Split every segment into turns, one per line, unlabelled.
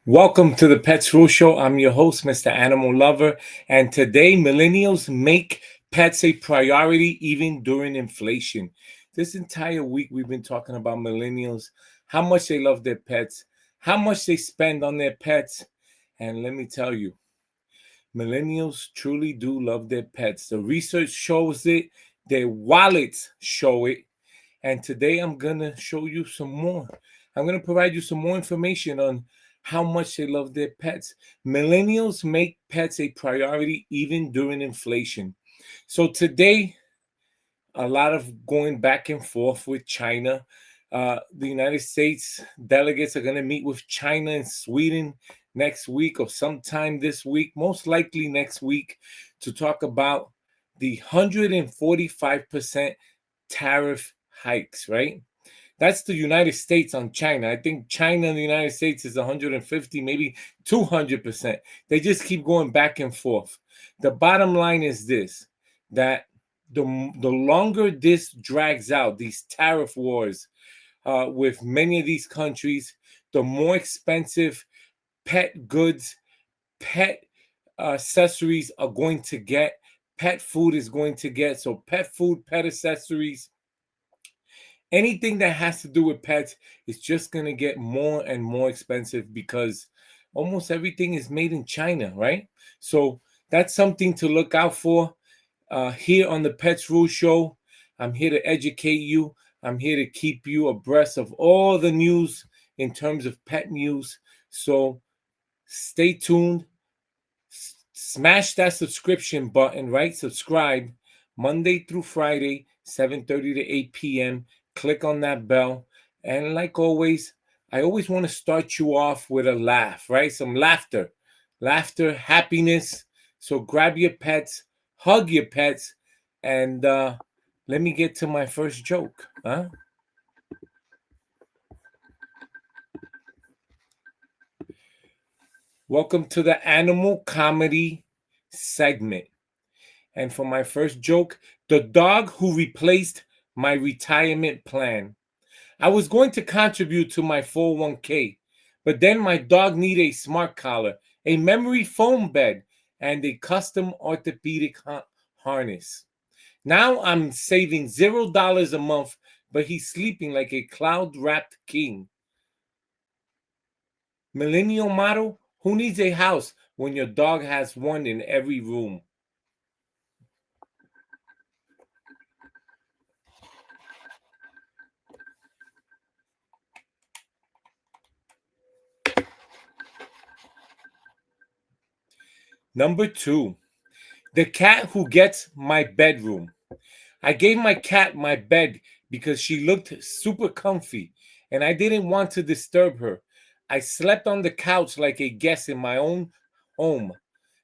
Welcome to the Pets Rule Show. I'm your host, Mr. Animal Lover, and today millennials make pets a priority even during inflation. This entire week we've been talking about millennials, how much they love their pets, how much they spend on their pets, and let me tell you, millennials truly do love their pets. The research shows it, their wallets show it, and today I'm going to show you some more. I'm going to provide you some more information on how much they love their pets. Millennials make pets a priority even during inflation. So today, a lot of going back and forth with China. The United States delegates are going to meet with China and Sweden next week or sometime this week, most likely next week, to talk about the 145% tariff hikes, right? That's the United States on China. I think China and the United States is 150, maybe 200%. They just keep going back and forth. The bottom line is this, that the longer this drags out, these tariff wars with many of these countries, the more expensive pet goods, pet accessories are going to get, pet food is going to get. So pet food, pet accessories, anything that has to do with pets is just going to get more and more expensive because almost everything is made in China, right? So that's something to look out for here on the Pets Rule Show. I'm here to educate you. I'm here to keep you abreast of all the news in terms of pet news. So stay tuned. Smash that subscription button, right? Subscribe Monday through Friday, 7:30 to 8 p.m. Click on that bell. And like always, I always want to start you off with a laugh, right? Some laughter, happiness. So grab your pets, hug your pets, and let me get to my first joke. Welcome to the animal comedy segment. And for my first joke, the dog who replaced my retirement plan. I was going to contribute to my 401k, but then my dog needed a smart collar, a memory foam bed, and a custom orthopedic harness. Now I'm saving $0 a month, but he's sleeping like a cloud wrapped king. Millennial model: who needs a house when your dog has one in every room? Number two, the cat who gets my bedroom. I gave my cat my bed because she looked super comfy and I didn't want to disturb her. I slept on the couch like a guest in my own home.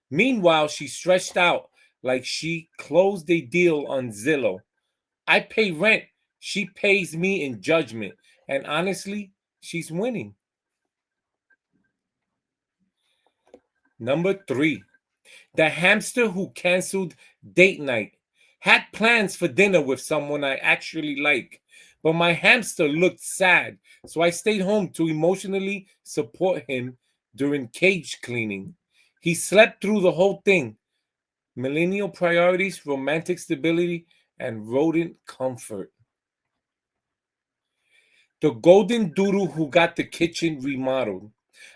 Meanwhile, she stretched out like she closed a deal on Zillow. I pay rent. She pays me in judgment. And honestly, she's winning. Number three, the hamster who canceled date night. Had plans for dinner with someone I actually like, but my hamster looked sad, so I stayed home to emotionally support him during cage cleaning. He slept through the whole thing. Millennial priorities, romantic stability, and rodent comfort. The golden doodle who got the kitchen remodeled.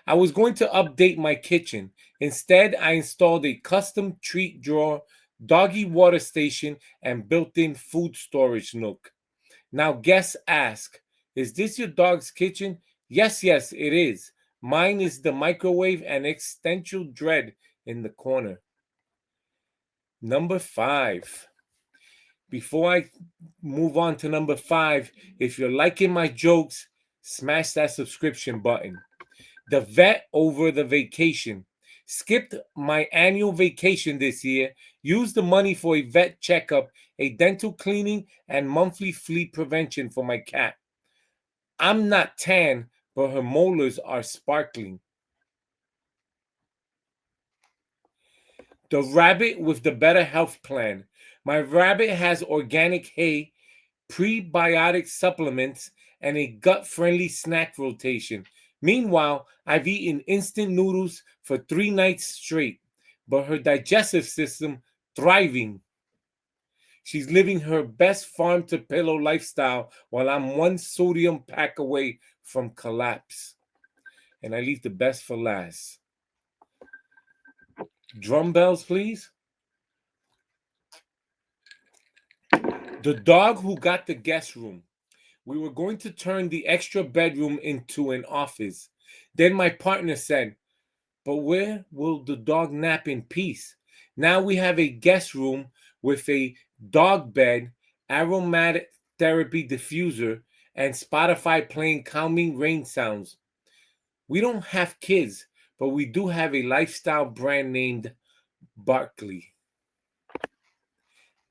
I was going to update my kitchen. Instead, I installed a custom treat drawer, doggy water station, and built-in food storage nook. Now guests ask, is this your dog's kitchen? Yes, yes, it is. Mine is the microwave and existential dread in the corner. Number five. Before I move on to number five, if you're liking my jokes, smash that subscription button. The vet over the vacation. Skipped my annual vacation this year. Used the money for a vet checkup, a dental cleaning, and monthly flea prevention for my cat. I'm not tan, but her molars are sparkling. The rabbit with the better health plan. My rabbit has organic hay, prebiotic supplements, and a gut friendly snack rotation. Meanwhile, I've eaten instant noodles for 3 nights straight, but her digestive system thriving. She's living her best farm to pillow lifestyle while I'm one sodium pack away from collapse. And I leave the best for last. Drum bells, please. The dog who got the guest room. We were going to turn the extra bedroom into an office. Then my partner said, "But where will the dog nap in peace?" Now we have a guest room with a dog bed, aromatic therapy diffuser, and Spotify playing calming rain sounds. We don't have kids, but we do have a lifestyle brand named Barkley.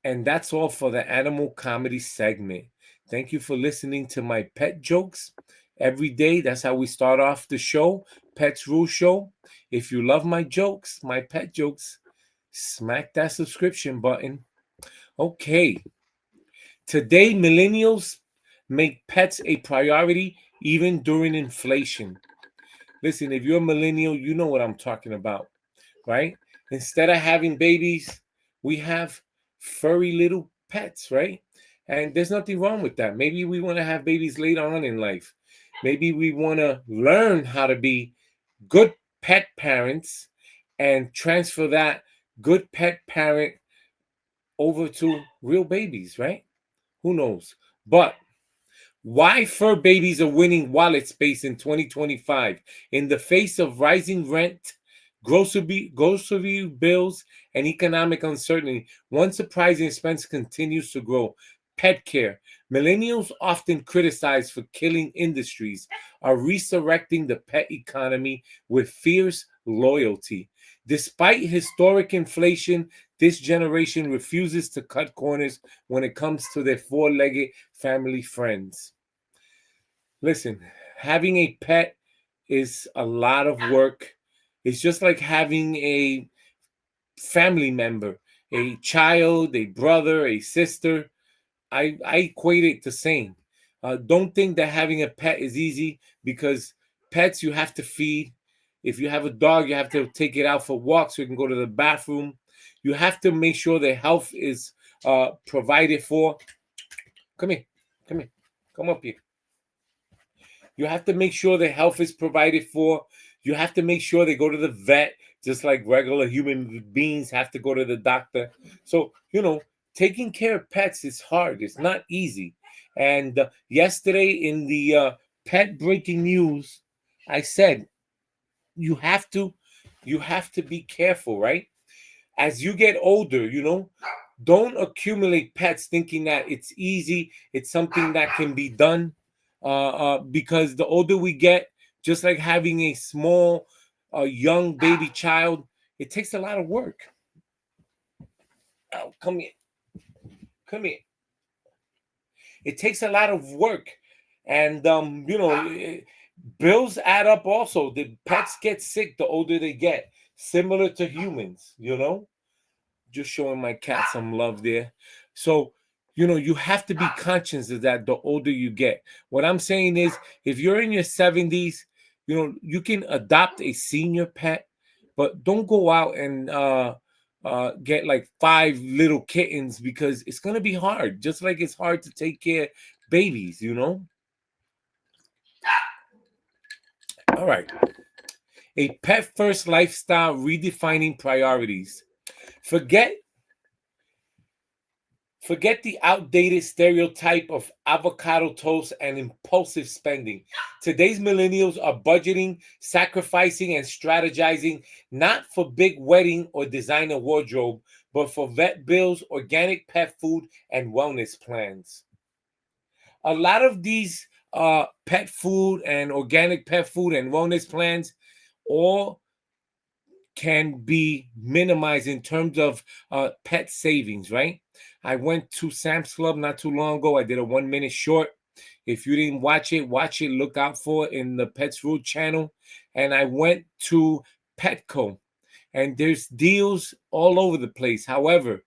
And that's all for the animal comedy segment. Thank you for listening to my pet jokes every day. That's how we start off the show, Pets Rule Show. If you love my jokes, my pet jokes, smack that subscription button. Okay. Today, millennials make pets a priority even during inflation. Listen, if you're a millennial, you know what I'm talking about, right? Instead of having babies, we have furry little pets, right? And there's nothing wrong with that. Maybe we want to have babies later on in life. Maybe we want to learn how to be good pet parents and transfer that good pet parent over to real babies, right? Who knows? But why fur babies are winning wallet space in 2025 in the face of rising rent, grocery bills, and economic uncertainty. One surprising expense continues to grow: pet care. Millennials, often criticized for killing industries, are resurrecting the pet economy with fierce loyalty. Despite historic inflation, this generation refuses to cut corners when it comes to their four-legged family friends. Listen, having a pet is a lot of work. It's just like having a family member, a child, a brother, a sister. I equate it the same. Don't think that having a pet is easy, because pets you have to feed. If you have a dog, you have to take it out for walks so you can go to the bathroom. You have to make sure their health is provided for. Come here, come here, come up here. You have to make sure their health is provided for. You have to make sure they go to the vet, just like regular human beings have to go to the doctor. So, taking care of pets is hard. It's not easy. And yesterday in the pet breaking news, I said you have to be careful, right? As you get older, don't accumulate pets thinking that it's easy, it's something that can be done. Because the older we get, just like having a small, young baby child, it takes a lot of work. Oh, come here. Come here. It takes a lot of work. And, bills add up also. The pets get sick the older they get, similar to humans. Just showing my cat some love there. So, you have to be conscious of that the older you get. What I'm saying is, if you're in your 70s, you can adopt a senior pet, but don't go out and get like 5 little kittens, because it's going to be hard, just like it's hard to take care of babies. All right. A pet first lifestyle redefining priorities. Forget Forget the outdated stereotype of avocado toast and impulsive spending. Today's millennials are budgeting, sacrificing, and strategizing not for big wedding or designer wardrobe, but for vet bills, organic pet food, and wellness plans. A lot of these pet food and organic pet food and wellness plans all can be minimized in terms of pet savings, right? I went to Sam's Club not too long ago. I did a 1 minute short. If you didn't watch it, look out for it in the Pets Root channel. And I went to Petco, and there's deals all over the place. However,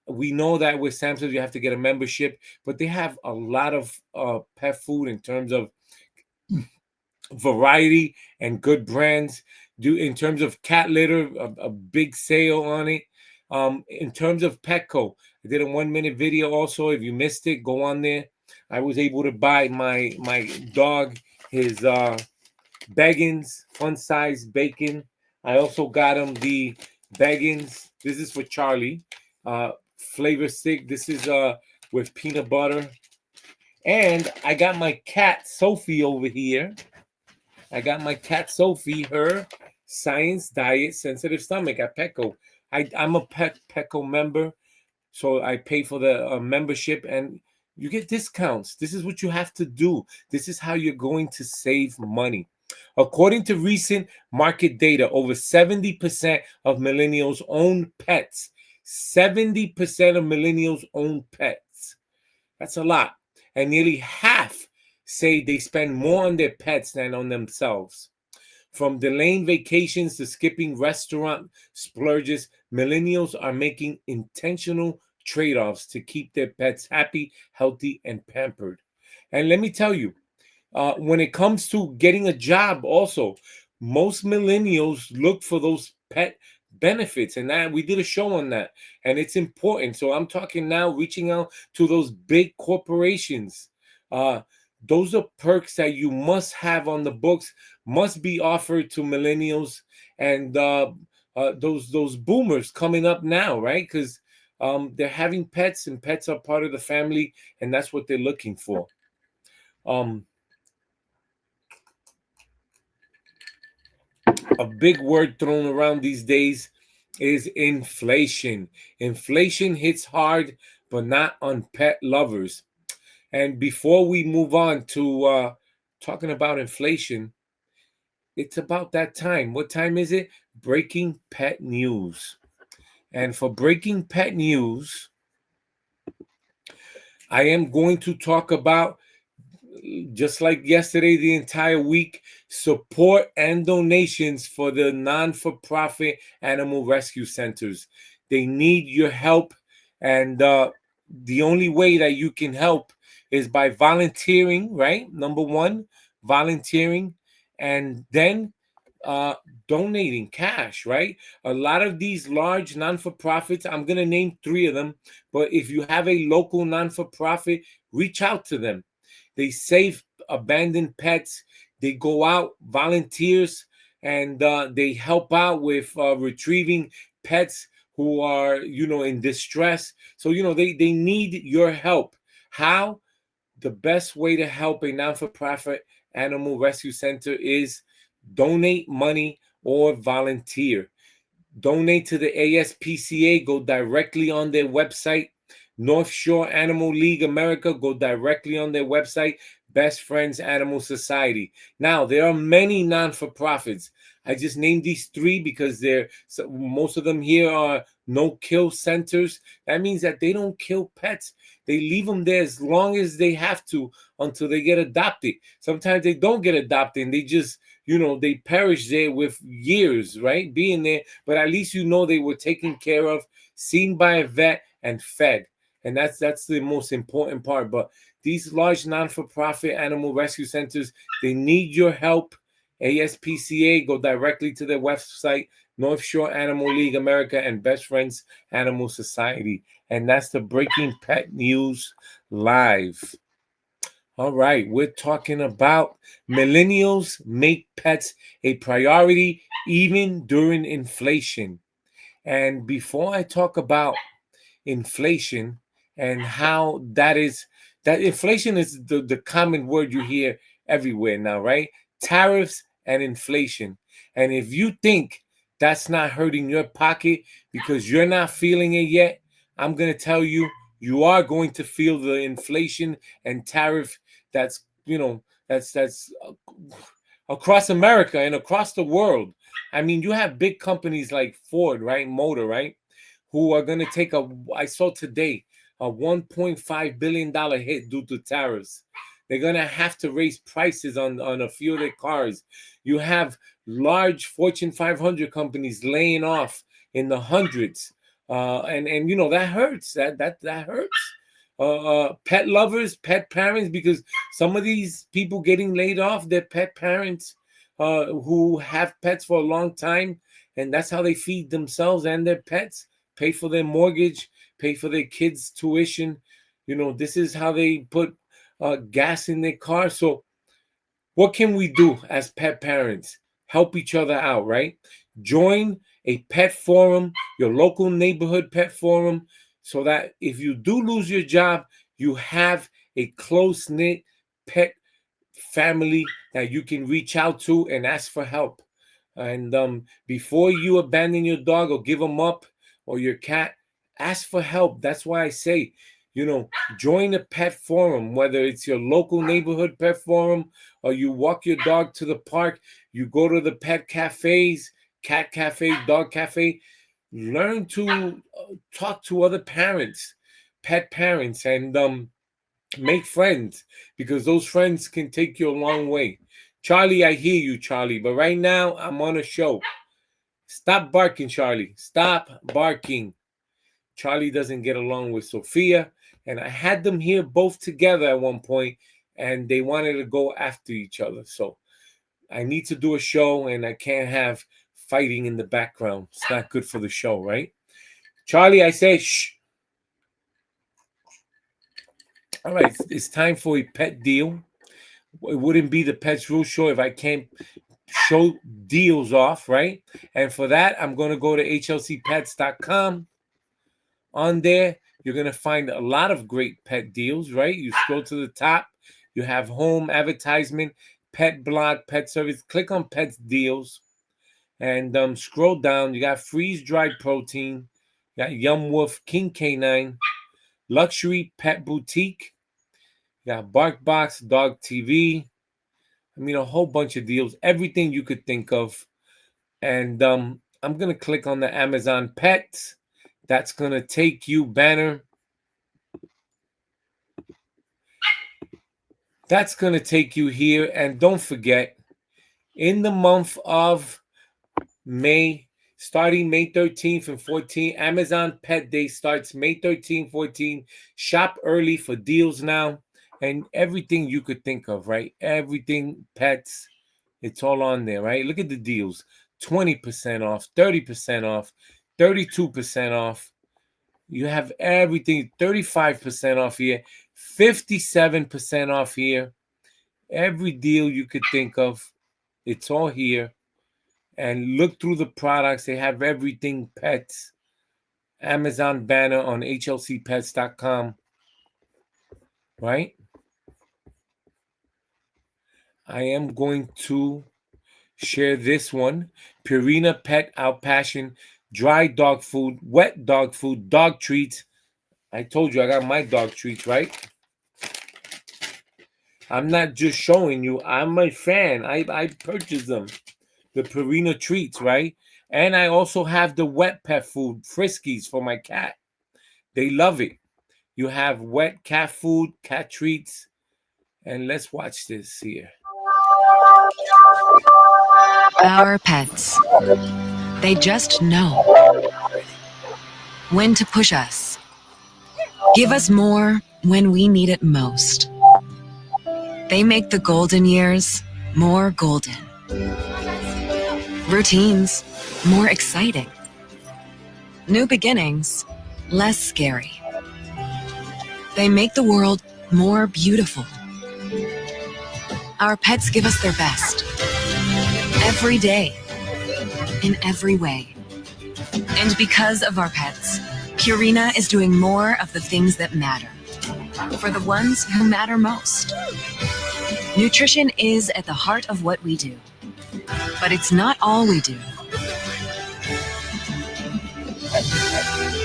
we know that with Sam's Club, you have to get a membership, but they have a lot of pet food in terms of variety and good brands. Do in terms of cat litter, a big sale on it. In terms of Petco, I did a 1 minute video also. If you missed it, go on there. I was able to buy my dog his Beggins fun size bacon. I also got him the Beggins. This is for Charlie. Flavor stick. This is with peanut butter. And I got my cat Sophie over here. I got my cat Sophie, her Science Diet Sensitive Stomach at Petco. I'm a Petco member, so I pay for the membership and you get discounts. This is what you have to do. This is how you're going to save money. According to recent market data, over 70% of millennials own pets. 70% of millennials own pets. That's a lot. And nearly half say they spend more on their pets than on themselves. From delaying vacations to skipping restaurant splurges, millennials are making intentional trade offs to keep their pets happy, healthy, and pampered. And let me tell you, when it comes to getting a job, also, most millennials look for those pet benefits, and that we did a show on that, and it's important. So I'm talking now, reaching out to those big corporations. Uh, those are perks that you must have on the books, must be offered to millennials and those boomers coming up now, right? Because they're having pets, and pets are part of the family, and that's what they're looking for. Um, a big word thrown around these days is inflation. Inflation hits hard, but not on pet lovers. And before we move on to talking about inflation, it's about that time. What time is it? Breaking pet news. And for breaking pet news, I am going to talk about, just like yesterday, the entire week, support and donations for the non-for-profit animal rescue centers. They need your help, and the only way that you can help is by volunteering, right? Number one, volunteering, and then uh, donating cash, right? A lot of these large non-for-profits, I'm going to name three of them, but if you have a local non-for-profit, reach out to them. They save abandoned pets. They go out, volunteers, and they help out with retrieving pets who are, in distress. So, they need your help. How? The best way to help a non-for-profit animal rescue center is donate money or volunteer. Donate to the ASPCA, go directly on their website. North Shore Animal League America, go directly on their website. Best Friends Animal Society. Now, there are many non-for-profits. I just named these three because most of them here are no-kill centers. That means that they don't kill pets. They leave them there as long as they have to until they get adopted. Sometimes they don't get adopted and they just, they perish there with years, right? Being there, but at least they were taken care of, seen by a vet, and fed. And that's the most important part. But these large non-for-profit animal rescue centers, they need your help. ASPCA, go directly to their website, North Shore Animal League America, and Best Friends Animal Society. And that's the Breaking Pet News Live. All right, we're talking about millennials make pets a priority even during inflation. And before I talk about inflation and how that inflation is the common word you hear everywhere now, right? Tariffs and inflation. And if you think that's not hurting your pocket because you're not feeling it yet, I'm going to tell you, you are going to feel the inflation and tariff that's, across America and across the world. I mean, you have big companies like Ford, right? Motor, right? Who are going to take I saw today, a $1.5 billion hit due to tariffs. They're going to have to raise prices on a few of their cars. You have large Fortune 500 companies laying off in the hundreds. And that hurts. That hurts. pet lovers, pet parents, because some of these people getting laid off, they're pet parents who have pets for a long time, and that's how they feed themselves and their pets, pay for their mortgage, pay for their kids' tuition. This is how they put gas in their car. So what can we do as pet parents? Help each other out, right? Join a pet forum, your local neighborhood pet forum, so that if you do lose your job, you have a close knit pet family that you can reach out to and ask for help. And before you abandon your dog or give them up or your cat, ask for help. That's why I say, join a pet forum, whether it's your local neighborhood pet forum or you walk your dog to the park, you go to the pet cafes, cat cafe, dog cafe. Learn to talk to other parents, pet parents, and make friends, because those friends can take you a long way. Charlie, I hear you, Charlie, but right now I'm on a show. Stop barking, Charlie. Stop barking. Charlie doesn't get along with Sophia, and I had them here both together at one point, and they wanted to go after each other. So I need to do a show, and I can't have fighting in the background. It's not good for the show, right? Charlie, I say shh. All right, it's time for a pet deal. It wouldn't be the Pets Rule Show if I can't show deals off, right? And for that, I'm going to go to hlcpets.com. On there, you're going to find a lot of great pet deals, right? You scroll to the top, you have home advertisement, pet blog, pet service. Click on pets deals and scroll down. You got freeze dried protein, you got Yum Wolf, King Canine, luxury pet boutique, you got Bark Box, Dog TV. I mean, a whole bunch of deals, everything you could think of. And I'm going to click on the Amazon Pets. That's going to take you, banner. That's going to take you here. And don't forget, in the month of May, starting May 13th and 14th, Amazon Pet Day starts May 13th, 14th. Shop early for deals now. And everything you could think of, right? Everything pets, it's all on there, right? Look at the deals. 20% off, 30% off, 32% off. You have everything, 35% off here, 57% off here. Every deal you could think of, it's all here. And look through the products. They have everything pets. Amazon banner on hlcpets.com, right? I am going to share this one. Purina Pet Out Passion, dry dog food, wet dog food, dog treats. I told you I got my dog treats, right? I'm not just showing you. I'm a fan. I purchased them. The Purina treats, right? And I also have the wet pet food, Friskies, for my cat. They love it. You have wet cat food, cat treats. And let's watch this here.
Our pets. They just know when to push us. Give us more when we need it most. They make the golden years more golden. Routines more exciting. New beginnings less scary. They make the world more beautiful. Our pets give us their best. Every day. In every way. And because of our pets, Purina is doing more of the things that matter. For the ones who matter most. Nutrition is at the heart of what we do. But it's not all we do.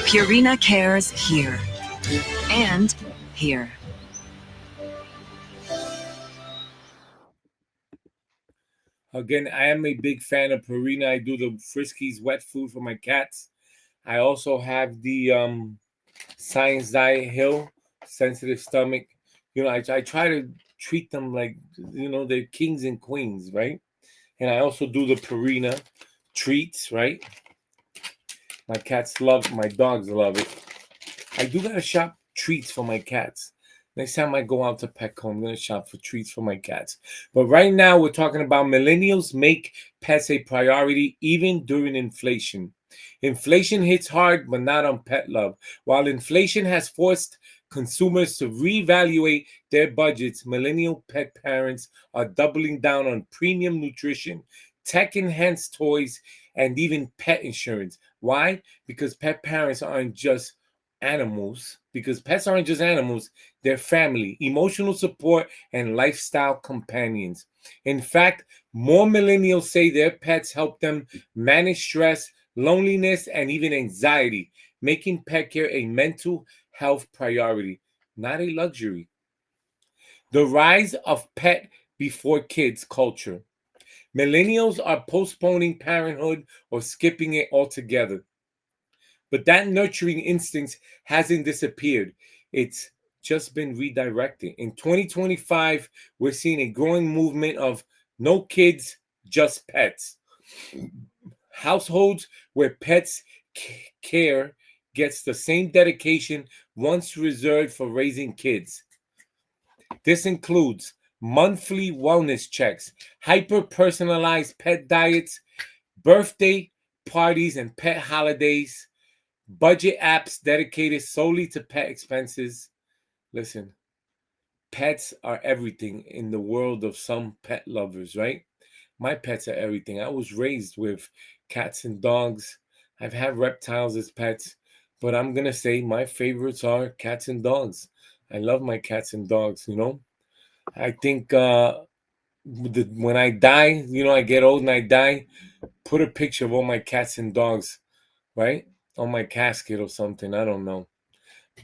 Purina cares here. And here.
Again, I am a big fan of Purina. I do the Friskies wet food for my cats. I also have the Science Diet Hill, sensitive stomach. I try to treat them like, they're kings and queens, right? And I also do the Purina treats, right? My cats love, my dogs love it. I do gotta treats for my cats. Next time I go out to Petco, I'm going to shop for treats for my cats. But right now, we're talking about millennials make pets a priority even during inflation. Inflation hits hard, but not on pet love. While inflation has forced consumers to reevaluate their budgets, millennial pet parents are doubling down on premium nutrition, tech enhanced toys, and even pet insurance. Why? Because pet parents aren't just animals, because pets aren't just animals, they're family, emotional support, and lifestyle companions. In fact, more millennials say their pets help them manage stress, loneliness, and even anxiety, making pet care a mental health priority, not a luxury. The rise of pet before kids culture. Millennials are postponing parenthood or skipping it altogether. But that nurturing instinct hasn't disappeared. It's just been redirected. In 2025, we're seeing a growing movement of no kids, just pets. Households where pets care gets the same dedication once reserved for raising kids. This includes monthly wellness checks, hyper personalized pet diets, birthday parties and pet holidays, budget apps dedicated solely to pet expenses. Listen, pets are everything in the world of some pet lovers, right? My pets are everything. I was raised with cats and dogs. I've had reptiles as pets, but I'm going to say my favorites are cats and dogs. I love my cats and dogs, you know? I think when I die, you know, I get old and I die, put a picture of all my cats and dogs, right? On my casket or something. I don't know.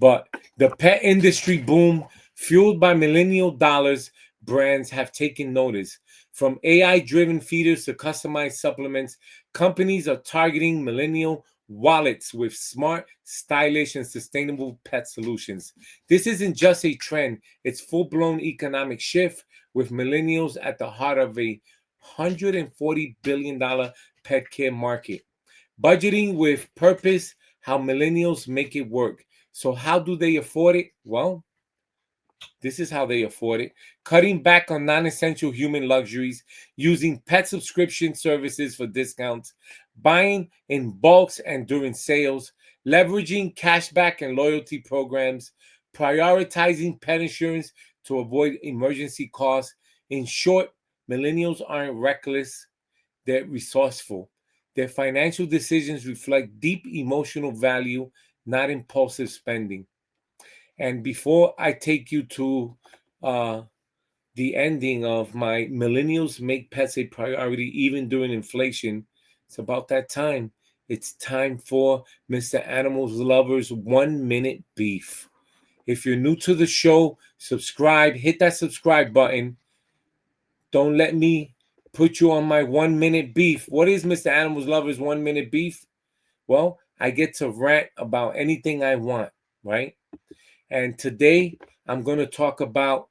But the pet industry boom, fueled by millennial dollars, brands have taken notice. From AI driven feeders to customized supplements, companies are targeting millennial wallets with smart, stylish, and sustainable pet solutions. This isn't just a trend, it's full blown economic shift with millennials at the heart of a $140 billion pet care market. Budgeting with purpose, how millennials make it work. So, how do they afford it? Well, this is how they afford it. Cutting back on non essential human luxuries, using pet subscription services for discounts, buying in bulks and during sales, leveraging cashback and loyalty programs, prioritizing pet insurance to avoid emergency costs. In short, millennials aren't reckless, they're resourceful. Their financial decisions reflect deep emotional value, not impulsive spending. And before I take you to uh, the ending of my millennials make pets a priority even during inflation, it's about that time. It's time for Mr. Animals Lovers 1 Minute Beef. If you're new to the show, subscribe, hit that subscribe button. Don't let me put you on my 1 minute beef. What is Mr. Animals Lovers 1 minute beef? Well, I get to rant about anything I want, right? And today I'm going to talk about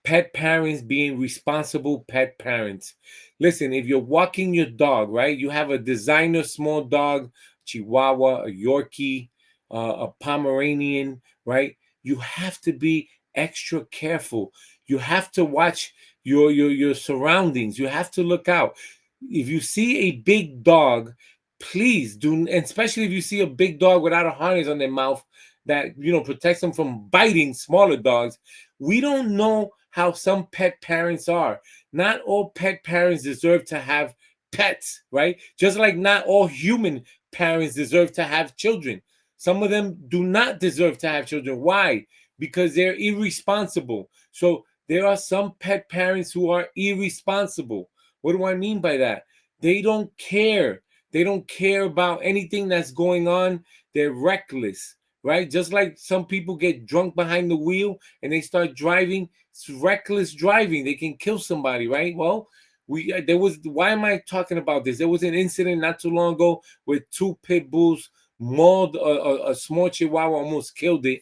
pet parents being responsible pet parents. Listen, if you're walking your dog, right, you have a designer small dog, Chihuahua, a Yorkie, a Pomeranian, right? You have to be extra careful. You have to watch your surroundings. You have to look out. If you see a big dog, please do, and especially if you see a big dog without a harness on their mouth that protects them from biting smaller dogs. We don't know how some pet parents are. Not all pet parents deserve to have pets, right? Just like not all human parents deserve to have children. Some of them do not deserve to have children. Why? Because they're irresponsible. So there are some pet parents who are irresponsible. What do I mean by that? They don't care. They don't care about anything that's going on. They're reckless, right? Just like some people get drunk behind the wheel and they start driving, it's reckless driving. They can kill somebody, right? Well, why am I talking about this? There was an incident not too long ago with two pit bulls mauled a small Chihuahua, almost killed it,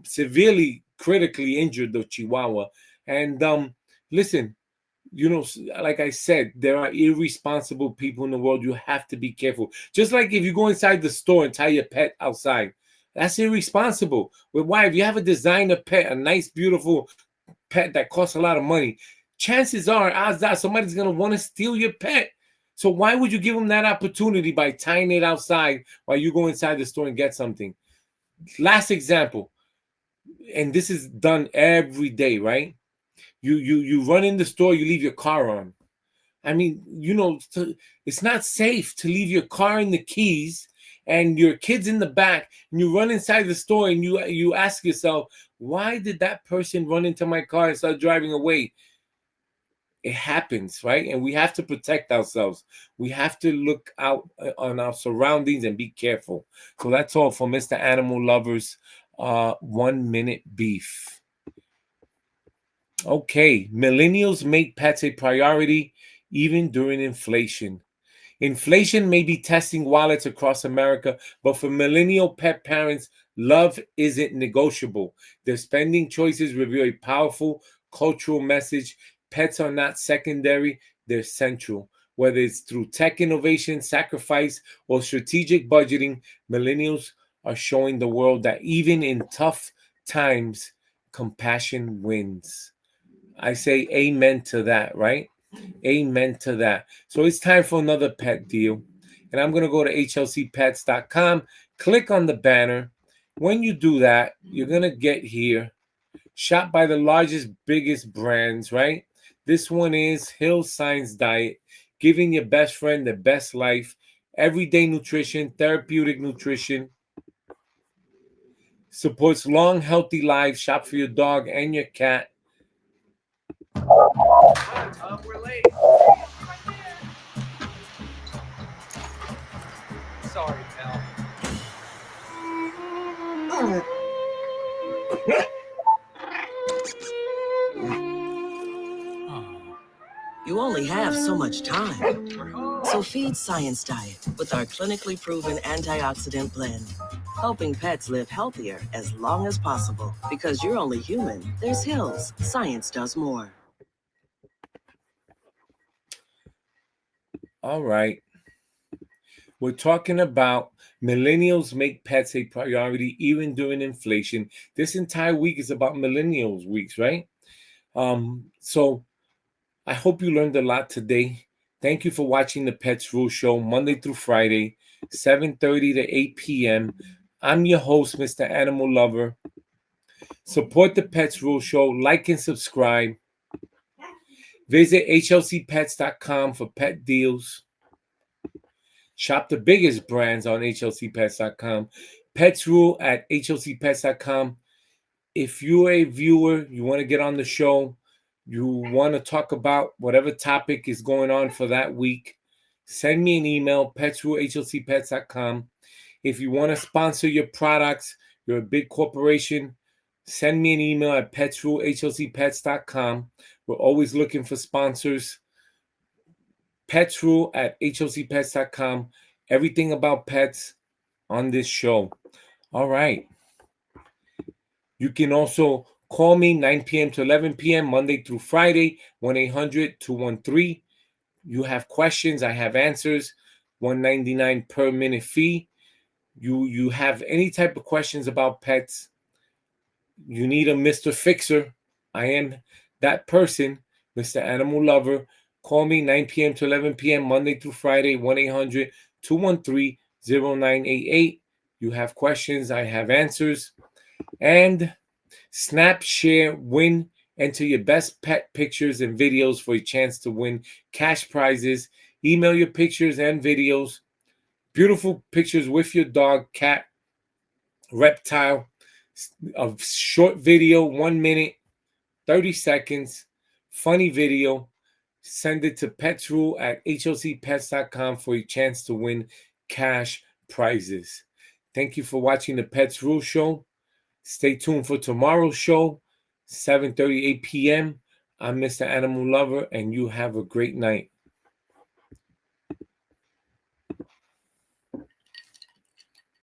severely critically injured the Chihuahua. And listen, like I said, there are irresponsible people in the world. You have to be careful. Just like if you go inside the store and tie your pet outside, That's irresponsible. But why? If you have a designer pet, a nice, beautiful pet that costs a lot of money, chances are, odds are, somebody's gonna want to steal your pet. So why would you give them that opportunity by tying it outside while you go inside the store and get something? Last example, and this is done every day, right? You run in the store, you leave your car on. I mean, it's not safe to leave your car and the keys and your kids in the back, and you run inside the store and you ask yourself, why did that person run into my car and start driving away? It happens, right? And we have to protect ourselves. We have to look out on our surroundings and be careful. So that's all for Mr. Animal Lovers 1 minute beef. Okay, millennials make pets a priority even during inflation. Inflation may be testing wallets across America, but for millennial pet parents, love isn't negotiable. Their spending choices reveal a powerful cultural message. Pets are not secondary, they're central. Whether it's through tech innovation, sacrifice, or strategic budgeting, millennials are showing the world that even in tough times, compassion wins. I say amen to that, right? Amen to that. So it's time for another pet deal. And I'm going to go to hlcpets.com, click on the banner. When you do that, you're going to get here. Shop by the largest, biggest brands, right? This one is Hill Science Diet, giving your best friend the best life. Everyday nutrition, therapeutic nutrition. Supports long, healthy lives. Shop for your dog and your cat.
Tom, we're late. Sorry, pal.
You only have so much time. So feed Science Diet with our clinically proven antioxidant blend, helping pets live healthier as long as possible. Because you're only human, there's Hills. Science does more.
All right. We're talking about millennials make pets a priority even during inflation. This entire week is about millennials weeks, right? So I hope you learned a lot today. Thank you for watching the Pets Rule Show Monday through Friday, 7:30 to 8 p.m. I'm your host, Mr. Animal Lover. Support the Pets Rule Show, like and subscribe. Visit hlcpets.com for pet deals. Shop the biggest brands on hlcpets.com. Pets Rule at hlcpets.com. If you're a viewer, you want to get on the show, you want to talk about whatever topic is going on for that week, send me an email, petsrule@hlcpets.com. If you want to sponsor your products, you're a big corporation, send me an email at petsrule@hlcpets.com. We're always looking for sponsors. petsrule@hlcpets.com. Everything about pets on this show. All right. You can also call me 9 p.m. to 11 p.m. Monday through Friday, 1-800-213. You have questions, I have answers. $1.99 per minute fee. You have any type of questions about pets. You need a Mr. Fixer. I am that person, Mr. Animal Lover. Call me 9 p.m. to 11 p.m. Monday through Friday, 1-800-213-0988. You have questions, I have answers. And snap, share, win, enter your best pet pictures and videos for a chance to win cash prizes. Email your pictures and videos. Beautiful pictures with your dog, cat, reptile. A short video, 1 minute, 30 seconds. Funny video. Send it to petsrule@hlcpets.com for a chance to win cash prizes. Thank you for watching the Pets Rule Show. Stay tuned for tomorrow's show, 7:38 p.m. I'm Mr. Animal Lover, and you have a great night.